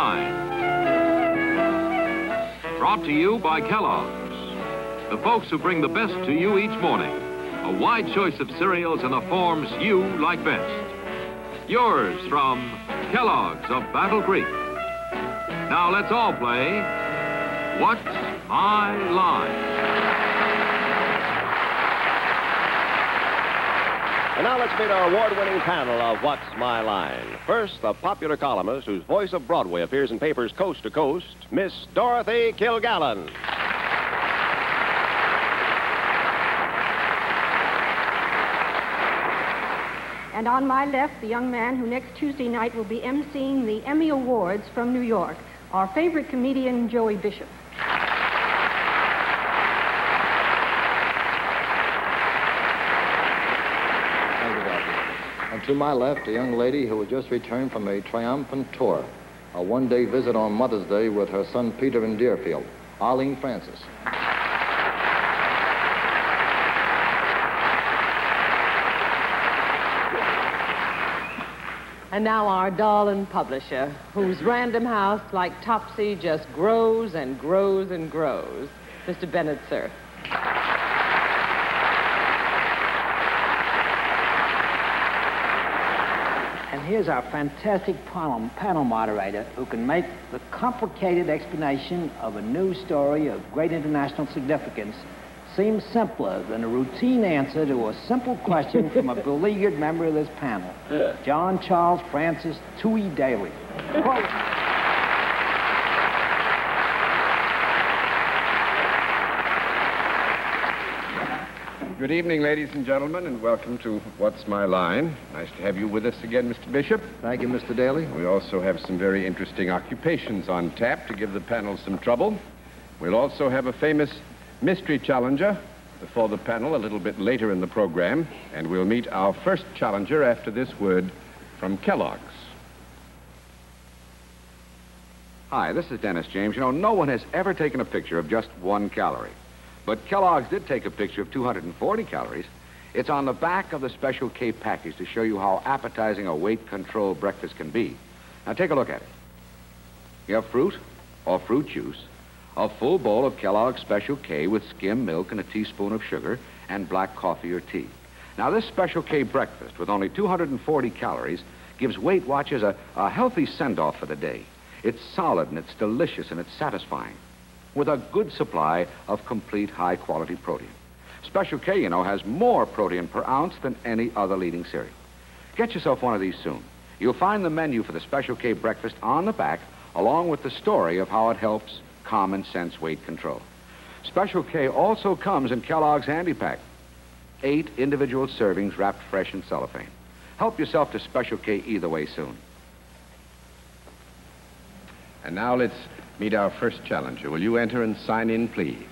Line. Brought to you by Kellogg's, the folks who bring the best to you each morning. A wide choice of cereals in the forms you like best. Yours from Kellogg's of Battle Creek. Now let's all play What's My Line? And now let's meet our award-winning panel of What's My Line. First, the popular columnist whose voice of Broadway appears in papers coast to coast, Miss Dorothy Kilgallen. And on my left, the young man who next Tuesday night will be emceeing the Emmy Awards from New York, our favorite comedian, Joey Bishop. And to my left, a young lady who had just returned from a triumphant tour, a one-day visit on Mother's Day with her son Peter in Deerfield, Arlene Francis. And now our darling publisher, whose Random House, like Topsy, just grows and grows and grows, Mr. Bennett Cerf. And here's our fantastic panel moderator who can make the complicated explanation of a new story of great international significance seem simpler than a routine answer to a simple question from a beleaguered member of this panel, John Charles Francis Toohey Daly. Quote, Good evening, ladies and gentlemen, and welcome to What's My Line. Nice to have you with us again, Mr. Bishop. Thank you, Mr. Daly. We also have some very interesting occupations on tap to give the panel some trouble. We'll also have a famous mystery challenger before the panel a little bit later in the program, and we'll meet our first challenger after this word from Kellogg's. Hi, this is Dennis James. You know, no one has ever taken a picture of just 1 calorie. But Kellogg's did take a picture of 240 calories. It's on the back of the Special K package to show you how appetizing a weight-control breakfast can be. Now, take a look at it. You have fruit or fruit juice, a full bowl of Kellogg's Special K with skim milk and a teaspoon of sugar and black coffee or tea. Now, this Special K breakfast with only 240 calories gives Weight Watchers a healthy send-off for the day. It's solid and it's delicious and it's satisfying, with a good supply of complete high-quality protein. Special K, you know, has more protein per ounce than any other leading cereal. Get yourself one of these soon. You'll find the menu for the Special K breakfast on the back, along with the story of how it helps common sense weight control. Special K also comes in Kellogg's Handy Pack, 8 individual servings wrapped fresh in cellophane. Help yourself to Special K either way soon. And now let's meet our first challenger. Will you enter and sign in, please?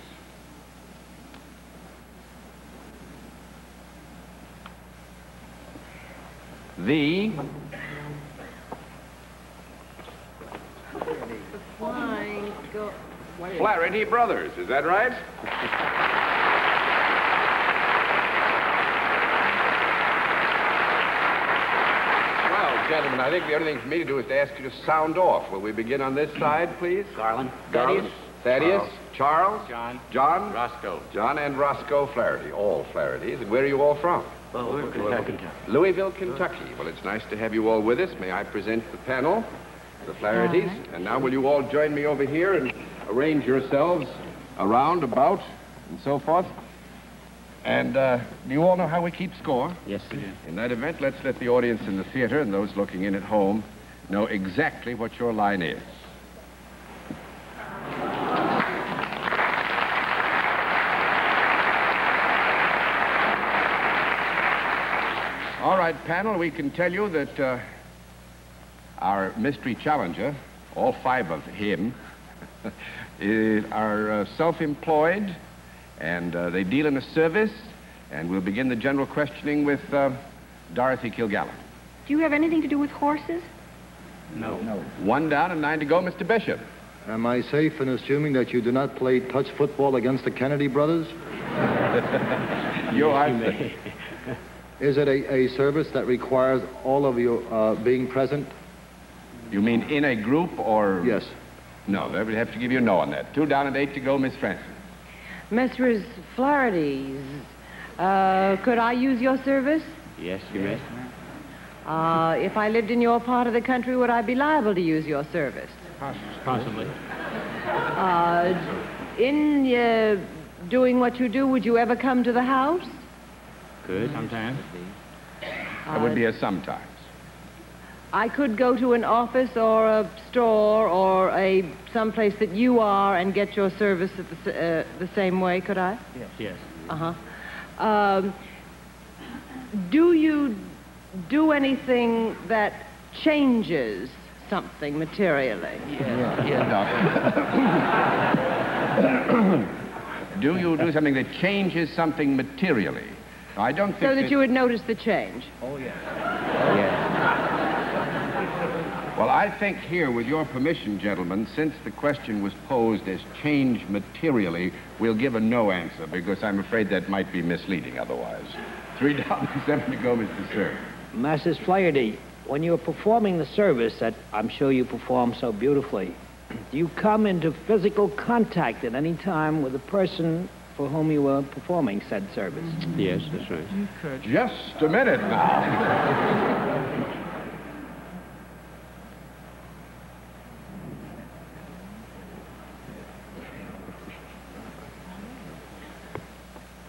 The Flaherty Brothers, is that right? Well, gentlemen, I think the only thing for me to do is to ask you to sound off. Will we begin on this side, please? Garland. Thaddeus. Charles. John. John. Roscoe. John and Roscoe Flaherty, all Flahertys. And where are you all from? Kentucky. Louisville, Kentucky. Well, it's nice to have you all with us. May I present the panel, the Flahertys? And now will you all join me over here and arrange yourselves around, about, and so forth? And do you all know how we keep score? Yes, sir. In that event, let's let the audience in the theater and those looking in at home know exactly what your line is. All right, panel, we can tell you that our mystery challenger, all 5 of him, are self-employed, and they deal in a service, and we'll begin the general questioning with Dorothy Kilgallen. Do you have anything to do with horses? No. 1 down and 9 to go, Mr. Bishop. Am I safe in assuming that you do not play touch football against the Kennedy brothers? You are. Is it a service that requires all of you being present? You mean in a group or? Yes. No, they would have to give you a no on that. 2 down and 8 to go, Miss Francis. Messrs. Flaherty's, could I use your service? Yes, you may. If I lived in your part of the country, would I be liable to use your service? Possibly. In doing what you do, would you ever come to the house? Could, sometimes. That would be a sometimes. I could go to an office or a store or someplace that you are and get your service at the same way, could I? Yes. Yes. Uh-huh. Do you do anything that changes something materially? Do you do something that changes something materially? I don't think So that you would notice the change? Oh, yes. Well, I think here, with your permission, gentlemen, since the question was posed as change materially, we'll give a no answer, because I'm afraid that might be misleading otherwise. 3 down and 7 to go, Mr. Sir. Mrs. Flaherty, when you're performing the service that I'm sure you perform so beautifully, do you come into physical contact at any time with the person for whom you were performing said service? Yes, that's right. Just a minute now.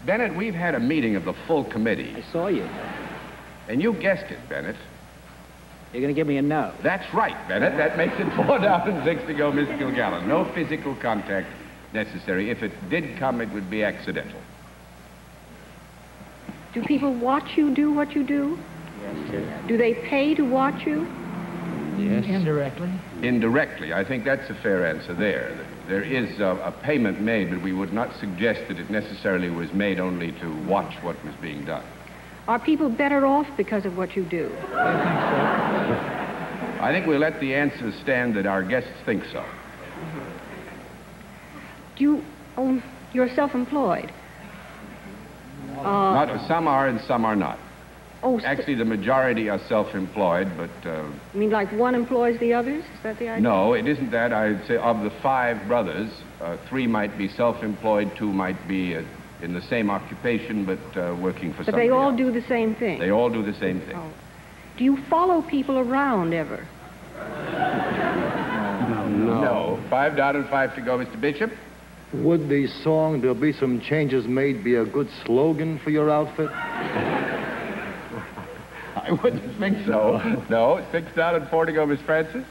Bennett, we've had a meeting of the full committee. I saw you. And you guessed it, Bennett. You're going to give me a no. That's right, Bennett. That makes it 4 down and 6 to go, Miss Kilgallen. No physical contact necessary. If it did come, it would be accidental. Do people watch you do what you do? Yes. Do they pay to watch you? Yes. Indirectly. Indirectly. I think that's a fair answer there. There is a payment made, but we would not suggest that it necessarily was made only to watch what was being done. Are people better off because of what you do? I think we'll let the answer stand that our guests think so. You're self-employed? Some are and some are not. Actually, the majority are self-employed, but... You mean like one employs the others? Is that the idea? No, it isn't that. I'd say of the 5 brothers, 3 might be self-employed, 2 might be in the same occupation, but working for somebody But they all else. do the same thing? They all do the same thing. Oh. Do you follow people around ever? No. 5 down and 5 to go, Mr. Bishop. Would the song "There'll Be Some Changes Made" be a good slogan for your outfit? I wouldn't think so. No. 6 down and 4 to go, Miss Francis.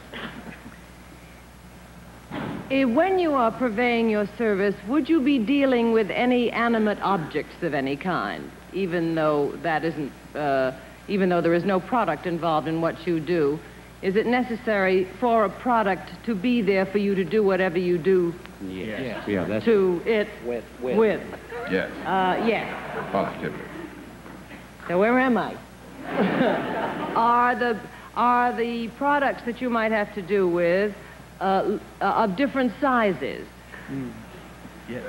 When you are purveying your service, would you be dealing with any animate objects of any kind, even though there is no product involved in what you do? Is it necessary for a product to be there for you to do whatever you do Yes. Yeah, that's... to it With. Yes. Yes. Positively. So where am I? Are the products that you might have to do with of different sizes? Yes.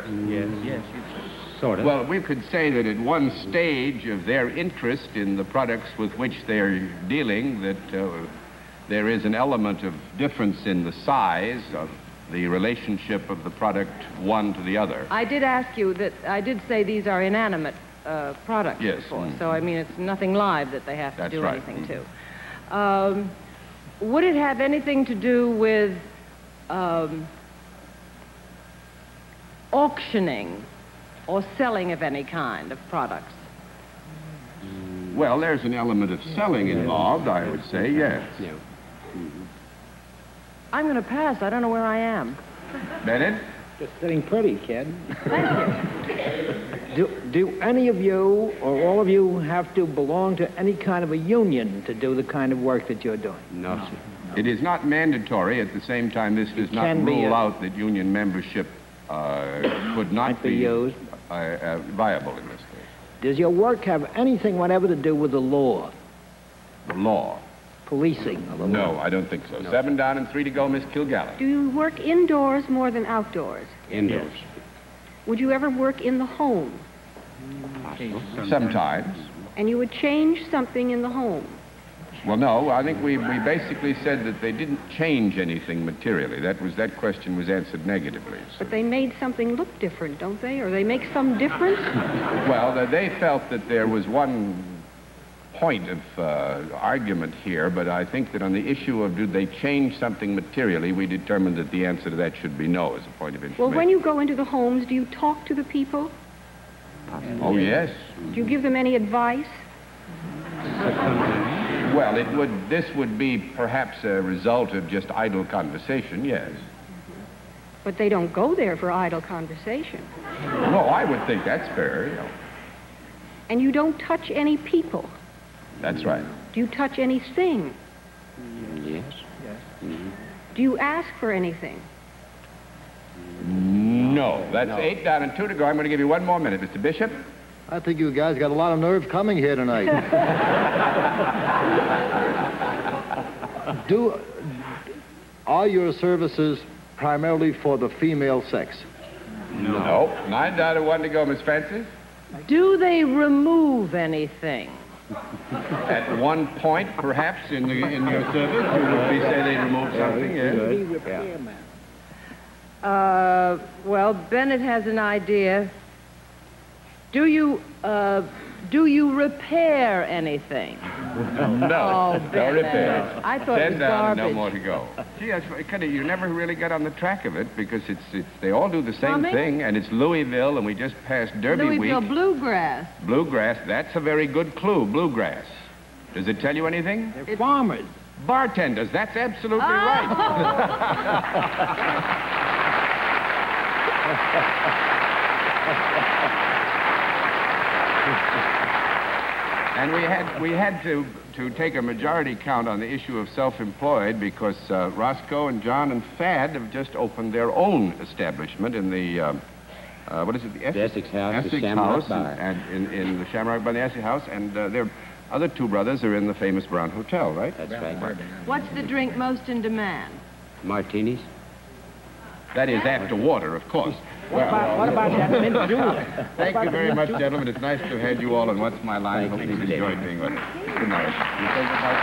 Sort of. Well, we could say that at one stage of their interest in the products with which they're dealing, that there is an element of difference in the size of the relationship of the product one to the other. I did ask you that, I did say these are inanimate products Yes. before, so I mean it's nothing live that they have to That's do right. anything to. Would it have anything to do with auctioning or selling of any kind of products? Well, there's an element of selling involved, I would say, yes. Yeah. I'm going to pass. I don't know where I am. Bennett? Just sitting pretty, kid. Thank you. Do any of you or all of you have to belong to any kind of a union to do the kind of work that you're doing? No, sir. It is not mandatory. At the same time, this does not can be rule a- out that union membership could not Might be used. viable in this case. Does your work have anything whatever to do with the law, The law? policing of the law? No, I don't think so. 7 down and 3 to go, Miss Kilgallen. Do you work indoors more than outdoors? Indoors. Would you ever work in the home? Sometimes. And you would change something in the home? Well, no, I think we basically said that they didn't change anything materially. That question was answered negatively. So. But they made something look different, don't they? Or they make some difference? Well, they felt that there was one point of argument here, but I think that on the issue of do they change something materially, we determined that the answer to that should be no as a point of information. Well, when you go into the homes, do you talk to the people? Oh, yes. Do you give them any advice? Well, this would be perhaps a result of just idle conversation, yes. But they don't go there for idle conversation. No, I would think that's fair, you know. And you don't touch any people. That's right. Do you touch anything? Yes. Do you ask for anything? No. That's 8 down and 2 to go. I'm going to give you 1 more minute, Mr. Bishop. I think you guys got a lot of nerve coming here tonight. Are your services primarily for the female sex? No. 9 down and 1 to go, Miss Francis. Do they remove anything? At one point, perhaps, in your service, you would say they removed something, yes? Well, Bennett has an idea. Do you repair anything? No. Oh, No repair. I thought it 10 was down and no garbage. more to go. Gee, you never really got on the track of it because they all do the same Plumbing? thing, and it's Louisville, and we just passed Derby Louisville Week. bluegrass. Bluegrass, that's a very good clue, bluegrass. Does it tell you anything? They're farmers. Bartenders, that's absolutely right. And we had to take a majority count on the issue of self-employed because Roscoe and John and Fad have just opened their own establishment in the, what is it? The Essex House, the Essex Shamrock House, Bar. and in the Shamrock Bar, the Essex House, and their other 2 brothers are in the famous Brown Hotel, right? That's right. What's the drink most in demand? Martinis. That is after water, of course. What about that mint julep? Thank you very much, gentlemen. It's nice to have you all on What's My Line. Hope you've enjoyed being with us. Good night. You say goodnight,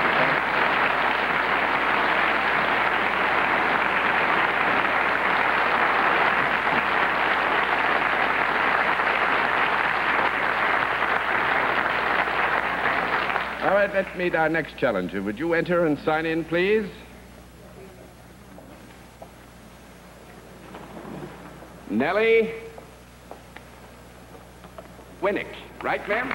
Mr. All right, let's meet our next challenger. Would you enter and sign in, please? Nellie Winnick. Right, ma'am?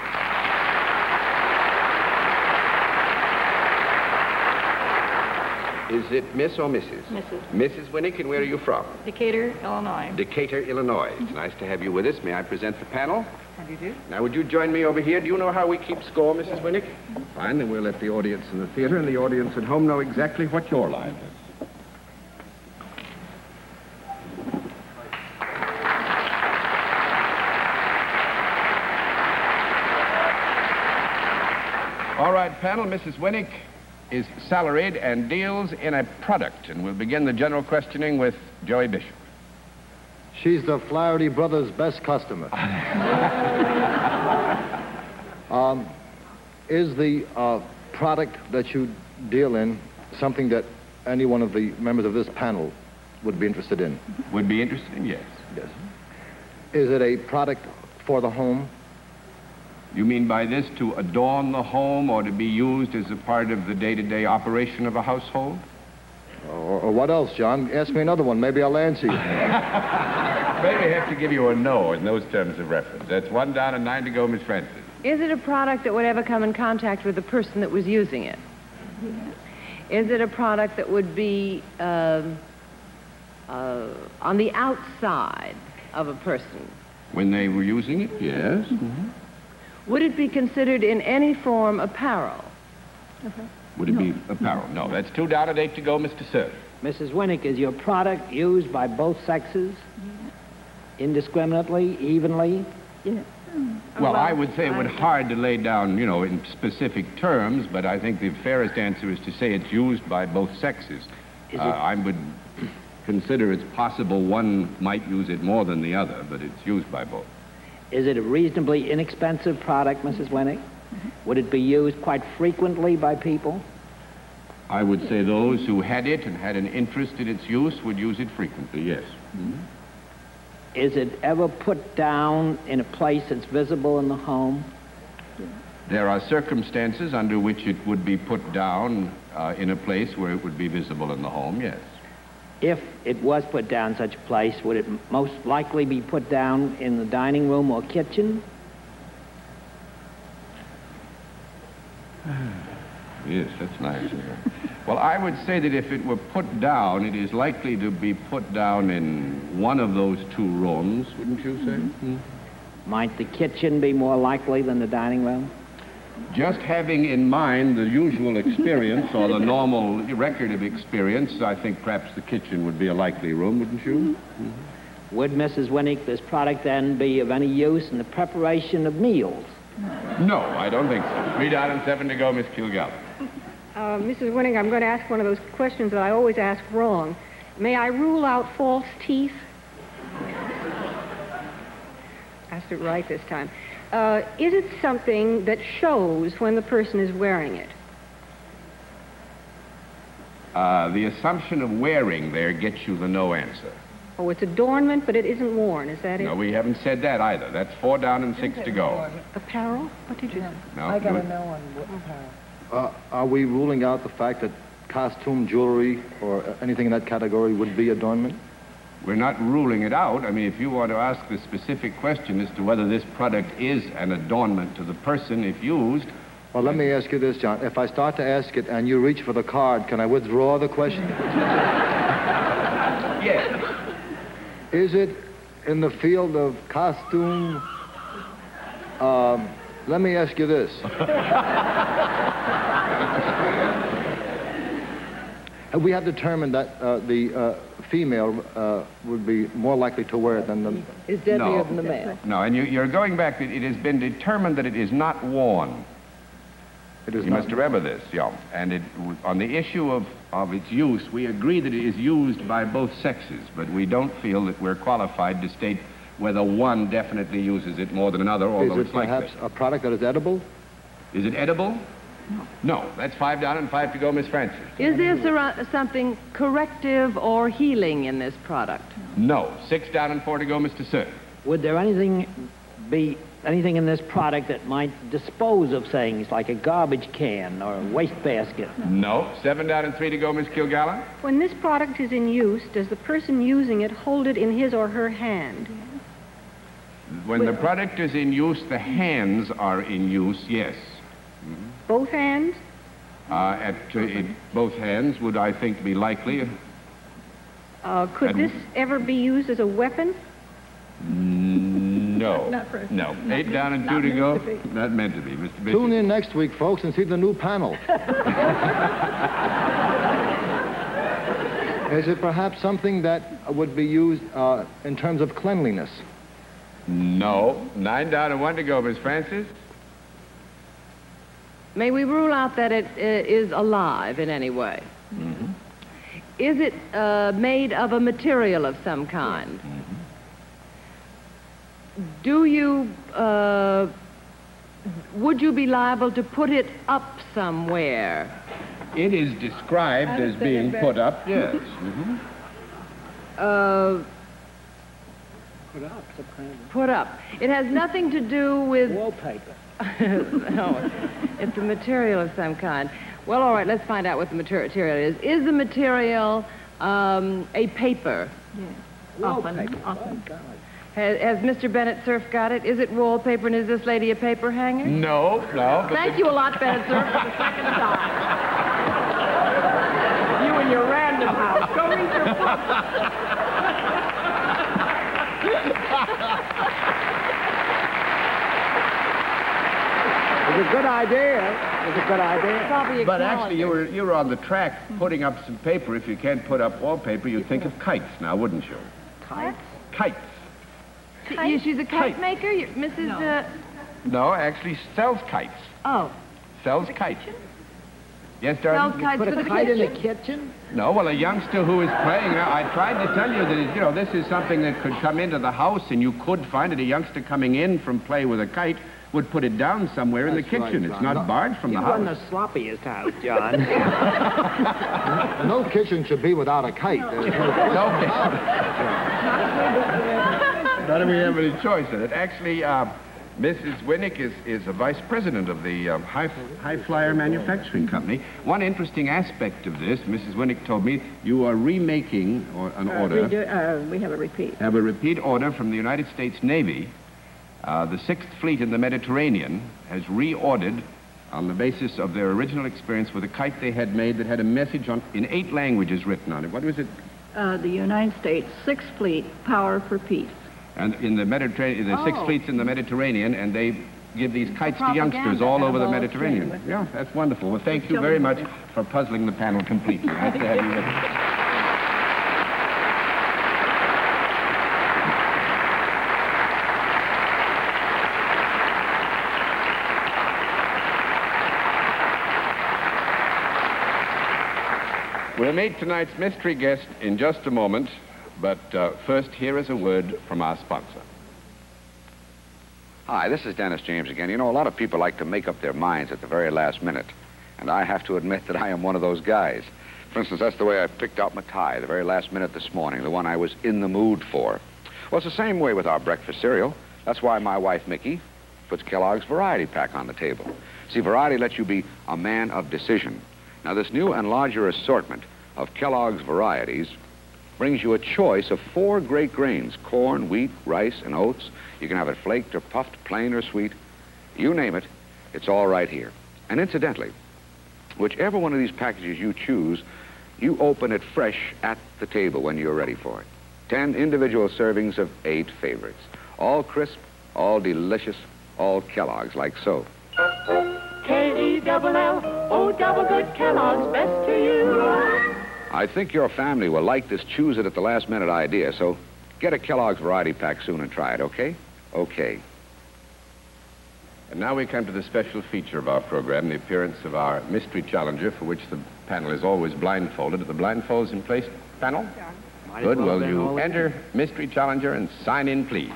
Is it Miss or Mrs.? Mrs. Mrs. Winnick, and where are you from? Decatur, Illinois. Decatur, Illinois. It's nice to have you with us. May I present the panel? How do you do? Now, would you join me over here? Do you know how we keep score, Mrs. Winnick? Fine, then we'll let the audience in the theater and the audience at home know exactly what your line is. All right, panel, Mrs. Winnick is salaried and deals in a product, and we'll begin the general questioning with Joey Bishop. She's the Flaherty brothers' best customer. Is the product that you deal in something that any one of the members of this panel would be interested in? Would be interested in, yes. Yes. Is it a product for the home? You mean by this to adorn the home or to be used as a part of the day-to-day operation of a household? Or what else, John? Ask me another one. Maybe I'll answer you. Maybe I have to give you a no in those terms of reference. That's 1 down and 9 to go, Miss Francis. Is it a product that would ever come in contact with the person that was using it? Is it a product that would be on the outside of a person? When they were using it, yes. Mm-hmm. Would it be considered in any form apparel? Would it be apparel? No. That's 2 down and 8 to go, Mr. Sir. Mrs. Winnick, is your product used by both sexes? Indiscriminately, evenly? Yeah. Well, I would say it would hard to lay down, in specific terms, but I think the fairest answer is to say it's used by both sexes. I would consider it's possible one might use it more than the other, but it's used by both. Is it a reasonably inexpensive product, Mrs. Winnick? Would it be used quite frequently by people? I would say those who had it and had an interest in its use would use it frequently, yes. Is it ever put down in a place that's visible in the home? There are circumstances under which it would be put down in a place where it would be visible in the home, yes. If it was put down in such a place, would it most likely be put down in the dining room or kitchen? Yes, that's nice. Well, I would say that if it were put down, it is likely to be put down in one of those two rooms, wouldn't you say? Might the kitchen be more likely than the dining room? Just having in mind the usual experience or the normal record of experience, I think perhaps the kitchen would be a likely room, wouldn't you? Would Mrs. Winnick, this product then be of any use in the preparation of meals? No, I don't think so. 3 down and 7 to go, Miss Kilgallen. Mrs. Winnick, I'm going to ask one of those questions that I always ask wrong. May I rule out false teeth? Asked it right this time. Is it something that shows when the person is wearing it? The assumption of wearing there gets you the no answer. Oh, it's adornment, but it isn't worn. Is that it? No, we haven't said that either. That's 4 down and 6 to go. Apparel? What did you say? No, I got no. to know on what apparel. Are we ruling out the fact that costume, jewelry, or anything in that category would be adornment? We're not ruling it out. I mean, if you want to ask the specific question as to whether this product is an adornment to the person if used... Well, let me ask you this, John. If I start to ask it and you reach for the card, can I withdraw the question? Yes. Is it in the field of costume? Let me ask you this. We have determined that the female would be more likely to wear it than the... Is deadlier than the male. No, and you're going back. It has been determined that it is not worn. It is You not. must remember this, yeah. And on the issue of its use, we agree that it is used by both sexes, but we don't feel that we're qualified to state whether one definitely uses it more than another, although Is it's it perhaps likely. a product that is edible? Is it edible? No. That's 5 down and 5 to go, Miss Francis. Is there something corrective or healing in this product? No. 6 down and 4 to go, Mr. Sir. Would there be anything in this product that might dispose of things like a garbage can or a wastebasket? No. 7 down and 3 to go, Miss Kilgallen. When this product is in use, does the person using it hold it in his or her hand? When the product is in use, the hands are in use, yes. Both hands? Both hands would, I think, be likely. Could this ever be used as a weapon? No. No. 8 down and 2 to go. Not meant to be, Mr. Bishop. Tune in next week, folks, and see the new panel. Is it perhaps something that would be used in terms of cleanliness? No. 9 down and 1 to go, Miss Francis. May we rule out that it is alive in any way? Mm-hmm. Is it made of a material of some kind? Mm-hmm. Do you, would you be liable to put it up somewhere? It is described as being put up, yes. Mm-hmm. Put up. It has nothing to do with... Wallpaper. No, it's a material of some kind. Well, all right, let's find out what the material is. Is the material a paper? Yes. Wallpaper. Often. Oh, God. Has Mr. Bennett Cerf got it? Is it wallpaper, and is this lady a paper hanger? No. But Thank you a lot, Bennett Cerf, for the second time. You and your random house. Go read your book. It's a good idea. It's a good idea. Probably But actually, you were on the track putting up some paper. If you can't put up wallpaper, you'd think of kites now, wouldn't you? Kites? Kites. She's a kite maker, Mrs. No, actually sells kites. Oh, Sells kites. Yes, darling? sells kites Put for a the kite in the kitchen. kitchen? No, well, a youngster who is playing. I tried to tell you that, this is something that could come into the house, and you could find it. A youngster coming in from play with a kite would put it down somewhere in the That's right, kitchen. It's John. not No, barred from you the run house. the sloppiest house, John. No kitchen should be without a kite. There's no question about it. Not if we have any choice in it. Actually, Mrs. Winnick is a vice president of the High Flyer Manufacturing Company. One interesting aspect of this, Mrs. Winnick told me, you are remaking an order. We have a repeat. Have a repeat order from the United States Navy. The 6th Fleet in the Mediterranean has reordered on the basis of their original experience with a kite they had made that had a message in 8 languages written on it. What was it? The United States 6th Fleet, Power for Peace. And in the Mediterranean, the 6 fleets in the Mediterranean, and they give these kites to youngsters all over the Mediterranean. Yeah, that's wonderful. Well, thank you very much for puzzling the panel completely. Nice to have you with us. We'll meet tonight's mystery guest in just a moment, but first, here is a word from our sponsor. Hi, this is Dennis James again. You know, a lot of people like to make up their minds at the very last minute, and I have to admit that I am one of those guys. For instance, that's the way I picked out my tie the very last minute this morning, the one I was in the mood for. Well, it's the same way with our breakfast cereal. That's why my wife, Mickey, puts Kellogg's Variety Pack on the table. See, Variety lets you be a man of decision. Now, this new and larger assortment of Kellogg's varieties brings you a choice of 4 great grains: corn, wheat, rice, and oats. You can have it flaked or puffed, plain or sweet. You name it, it's all right here. And incidentally, whichever one of these packages you choose, you open it fresh at the table when you're ready for it. 10 individual servings of 8 favorites. All crisp, all delicious, all Kellogg's, like so. K-E-double-L-O, double good Kellogg's, best to you. I think your family will like this choose-it-at-the-last-minute idea, so get a Kellogg's Variety Pack soon and try it, okay? Okay. And now we come to the special feature of our program, the appearance of our mystery challenger, for which the panel is always blindfolded. Are the blindfolds in place, panel? Good. Well, you enter mystery challenger and sign in, please.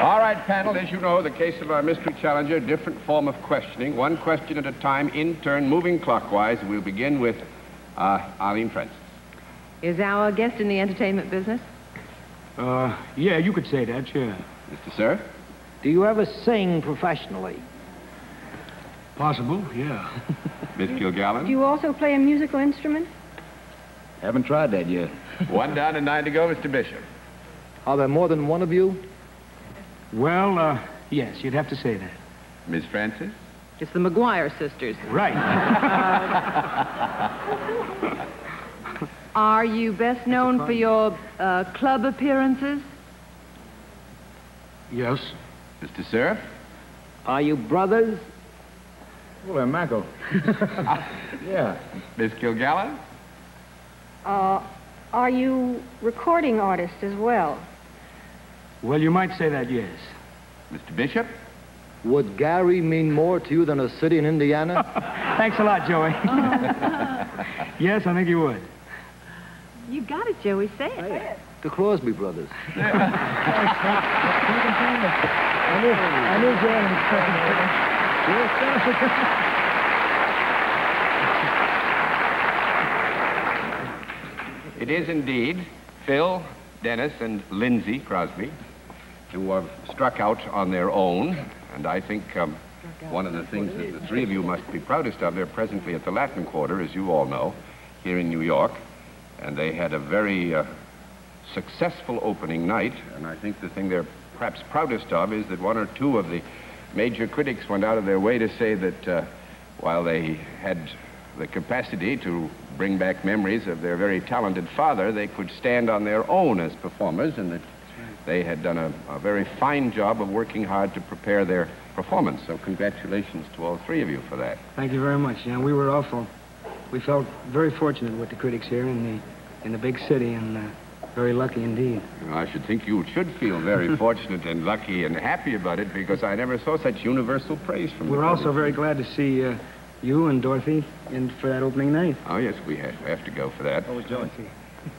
All right, panel, as you know, the case of our mystery challenger, different form of questioning, one question at a time, in turn, moving clockwise. We'll begin with Arlene Francis. Is our guest in the entertainment business? Yeah, you could say that, yeah. Mr. Sir? Do you ever sing professionally? Possible, yeah. Miss Kilgallen? Do you also play a musical instrument? Haven't tried that yet. 1 down and 9 to go, Mr. Bishop. Are there more than one of you? Well, yes, you'd have to say that. Miss Francis? It's the McGuire sisters. Right. Are you best known for your club appearances? Yes. Mr. Sir? Are you brothers? Well, Marco. Yeah. Miss Kilgallen? Are you recording artists as well? Well, you might say that, yes. Mr. Bishop? Would Gary mean more to you than a city in Indiana? Thanks a lot, Joey. Yes, I think you would. You got it, Joey. Say it. The Crosby brothers. I knew It is indeed Phil, Dennis, and Lindsay Crosby, who have struck out on their own. And I think one of the things that the 3 of you must be proudest of, they're presently at the Latin Quarter, as you all know, here in New York. And they had a very successful opening night. And I think the thing they're perhaps proudest of is that 1 or 2 of the major critics went out of their way to say that while they had the capacity to bring back memories of their very talented father, they could stand on their own as performers, and that they had done a very fine job of working hard to prepare their performance. So congratulations to all 3 of you for that. Thank you very much, John. We were we felt very fortunate with the critics here in the big city, and Very lucky indeed. I should think you should feel very fortunate and lucky and happy about it, because I never saw such universal praise from We're also very glad to see you and Dorothy in for that opening night. Oh, yes, we have to go for that. Where was Joey?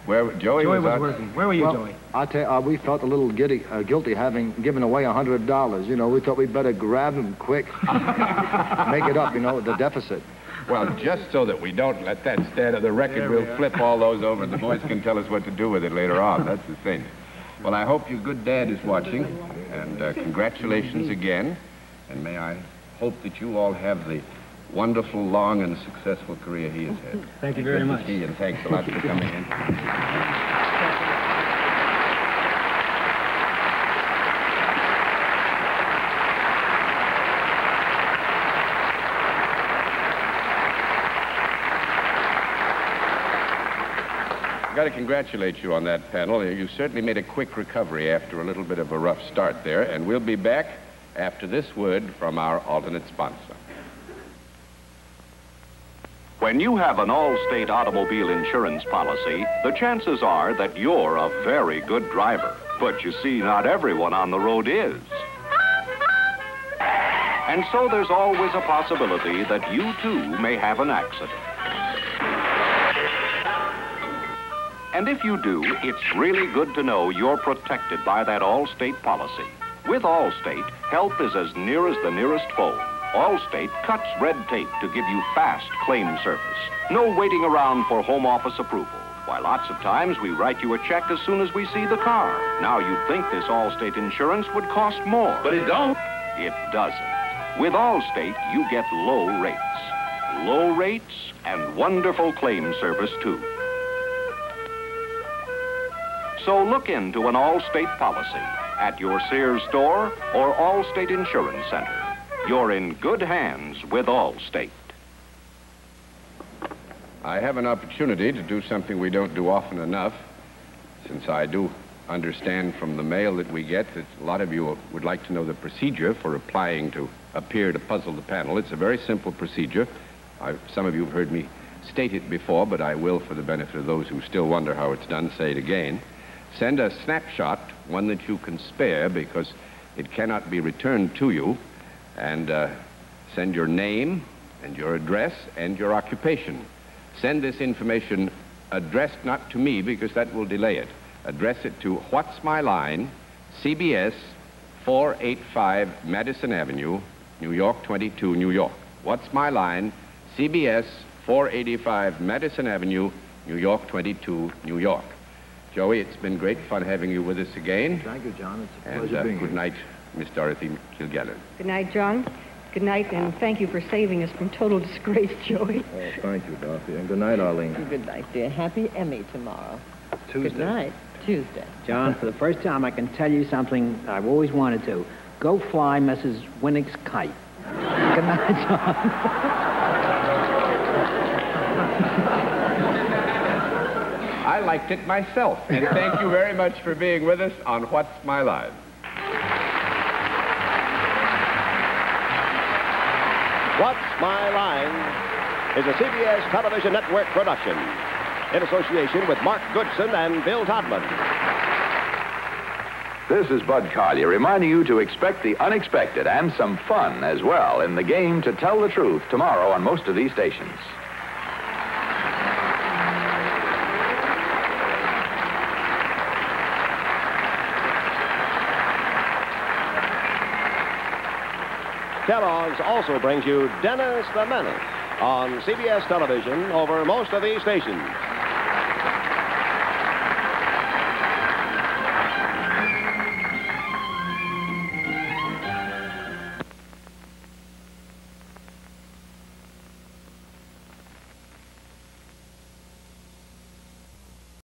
Where Joey was out. working. Where were you, Joey? I'll tell you, we felt a little guilty having given away $100. You know, we thought we'd better grab them quick, make it up, you know, the deficit. Well, just so that we don't let that stand on the record, we'll flip all those over, and the boys can tell us what to do with it later on. That's the thing. Well, I hope your good dad is watching, and congratulations again. And may I hope that you all have the wonderful, long, and successful career he has had. Thank you very much. And thanks a lot for coming in. I've got to congratulate you on that, panel. You certainly made a quick recovery after a little bit of a rough start there, and we'll be back after this word from our alternate sponsor. When you have an Allstate automobile insurance policy, the chances are that you're a very good driver. But you see, not everyone on the road is. And so there's always a possibility that you too may have an accident. And if you do, it's really good to know you're protected by that Allstate policy. With Allstate, help is as near as the nearest phone. Allstate cuts red tape to give you fast claim service. No waiting around for home office approval. Why, lots of times we write you a check as soon as we see the car. Now, you'd think this Allstate insurance would cost more. But it don't. It doesn't. With Allstate, you get low rates. Low rates and wonderful claim service, too. So look into an Allstate policy at your Sears store or Allstate Insurance Center. You're in good hands with Allstate. I have an opportunity to do something we don't do often enough, since I do understand from the mail that we get that a lot of you would like to know the procedure for applying to appear to puzzle the panel. It's a very simple procedure. Some of you have heard me state it before, but I will, for the benefit of those who still wonder how it's done, say it again. Send a snapshot, one that you can spare because it cannot be returned to you, and send your name and your address and your occupation. Send this information addressed not to me because that will delay it. Address it to What's My Line, CBS, 485 Madison Avenue, New York 22, New York. What's My Line, CBS, 485 Madison Avenue, New York 22, New York. Joey, it's been great fun having you with us again. Thank you, John. It's a And pleasure being good here. night, Miss Dorothy Kilgallen. Good night, John. Good night, and thank you for saving us from total disgrace, Joey. Oh, thank you, Dorothy. And good night, Arlene. Good night, dear. Happy Emmy tomorrow. Tuesday. Good night. Tuesday. John, for the first time, I can tell you something I've always wanted to. Go fly Mrs. Winnick's kite. Good night, John. I liked it myself, and thank you very much for being with us on What's My Line. What's My Line is a CBS Television Network production in association with Mark Goodson and Bill Todman. This is Bud Collier reminding you to expect the unexpected and some fun as well in the game To Tell the Truth tomorrow on most of these stations. Kellogg's also brings you Dennis the Menace on CBS television over most of these stations.